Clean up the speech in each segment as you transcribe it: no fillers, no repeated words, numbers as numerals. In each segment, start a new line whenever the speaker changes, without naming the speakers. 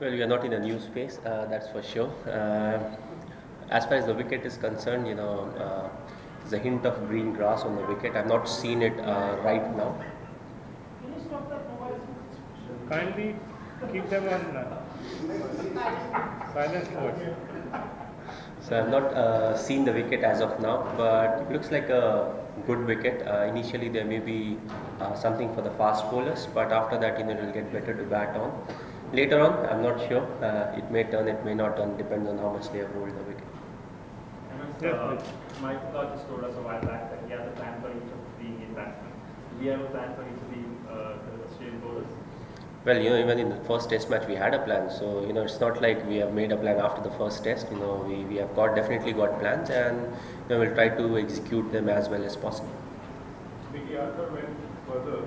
Well, we are not in a new space, that's for sure. As far as the wicket is concerned, there's a hint of green grass on the wicket. I've not seen it right now.
Kindly keep them on silent mode.
So I've not seen the wicket as of now, but it looks like a good wicket. Initially, there may be something for the fast bowlers, but after that, it will get better to bat on. Later on, I'm not sure. It may turn, it may not turn. Depends on how much they have rolled the wicket.
Mike just told us a while back that he has a plan for each of the Indian batsmen. Do we have a plan for each of the Australian bowlers?
Well, even in the first test match we had a plan. So, it's not like we have made a plan after the first test. We have definitely got plans, and we'll try to execute them as well as possible.
Vicky Arthur went further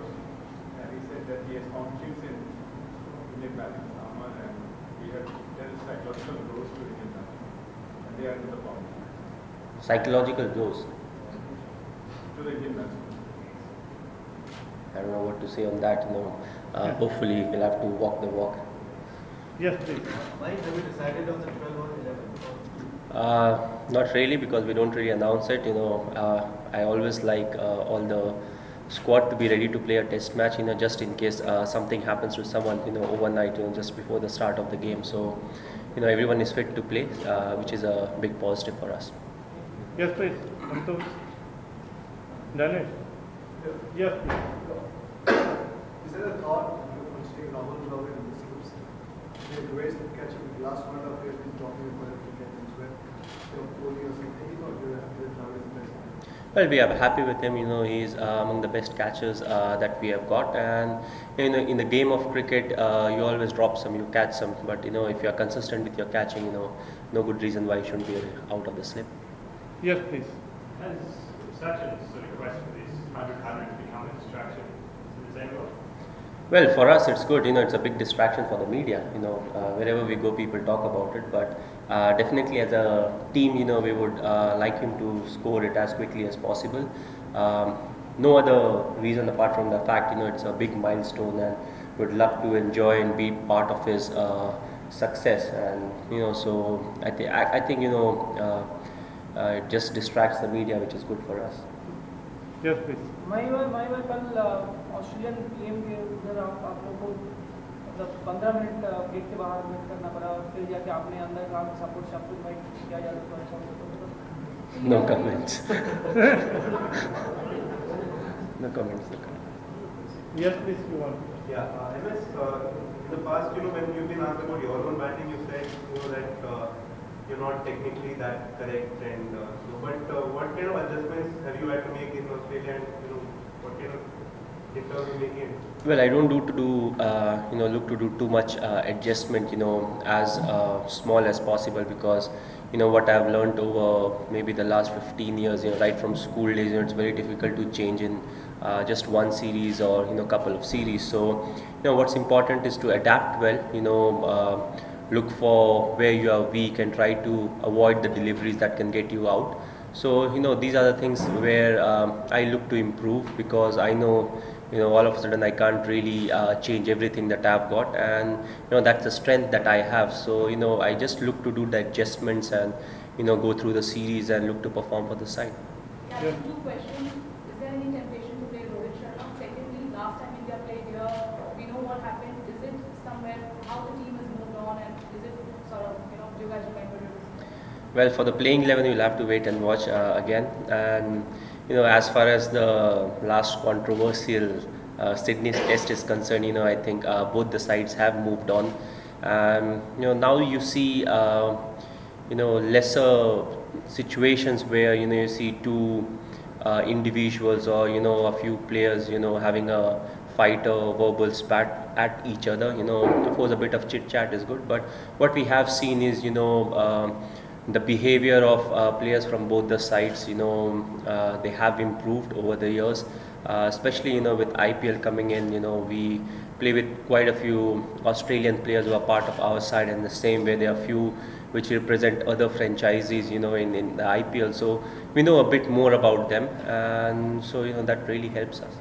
and he said that he has confidence in Indian batting and there is psychological blows to Indian batting and they are in the form.
Psychological blows.
To the Indian batsmen.
I don't know what to say on that. Hopefully we'll have to walk the walk.
Yes, please.
Why have you decided on the 12 or 11?
Not really, because we don't really announce it. I always like all the squad to be ready to play a test match. Just in case something happens to someone. Overnight. Just before the start of the game. So, everyone is fit to play, which is a big positive for us.
Yes, please. Santosh. Danesh. Yes, please.
Is there a thought on staying Rahul Dravid in this group? The ways to catch him, the last 1.5 years, been talking about it to get him sweat, Kohli or something, or do you have to Dravid is the best?
Well, we are happy with him. He's among the best catchers that we have got, and in the game of cricket, you always drop some, you catch some. But if you are consistent with your catching, no good reason why you shouldn't be out of the slip.
Yes, please.
Has Sachin's request for this 100 become a distraction to the same role?
Well, for us it's good. It's a big distraction for the media. Wherever we go, people talk about it. But definitely, as a team, we would like him to score it as quickly as possible. No other reason apart from the fact, it's a big milestone, and would love to enjoy and be part of his success. And so I think it just distracts the media, which is good for us.
Yes, please.
मैं कल Australian game के उधर आप लोगों को मतलब 15 minute gate के बाहर वेट करना पड़ा और फिर जाके आपने अंदर काम सपोर्ट शब्द में किया जाता तो अच्छा होता।
No comments. No comments.
Yes, please, you want.
Yeah, MS, in the past, when you've been asked about your own batting, you said that you're not technically that correct, and but what kind of adjustments have you had to make in Australia, and what kind of in terms of making it?
Well, I don't look to do too much adjustment, as small as possible, because what I've learned over maybe the last 15 years, right from school days, it's very difficult to change in just one series or couple of series. So what's important is to adapt well, look for where you are weak and try to avoid the deliveries that can get you out. So these are the things where I look to improve, because I know all of a sudden I can't really change everything that I've got, and that's the strength that I have. So I just look to do the adjustments and go through the series and look to perform for the side.
Yeah, 2 questions. Is there any temptation to play Rohit Sharma? Secondly, last time India played here, we know what happened. Is it somewhere how the team has moved on, and is it sort of do you guys remember it?
Well, for the playing 11, you'll have to wait and watch again. And as far as the last controversial Sydney Test is concerned, I think both the sides have moved on. Now you see, lesser situations where you see two individuals or a few players, having a fight or verbal spat at each other. Of course, a bit of chit chat is good, but what we have seen is, the behavior of players from both the sides, they have improved over the years, especially with IPL coming in. We play with quite a few Australian players who are part of our side, and the same way there are few which represent other franchises, in the IPL. So we know a bit more about them, and so that really helps us.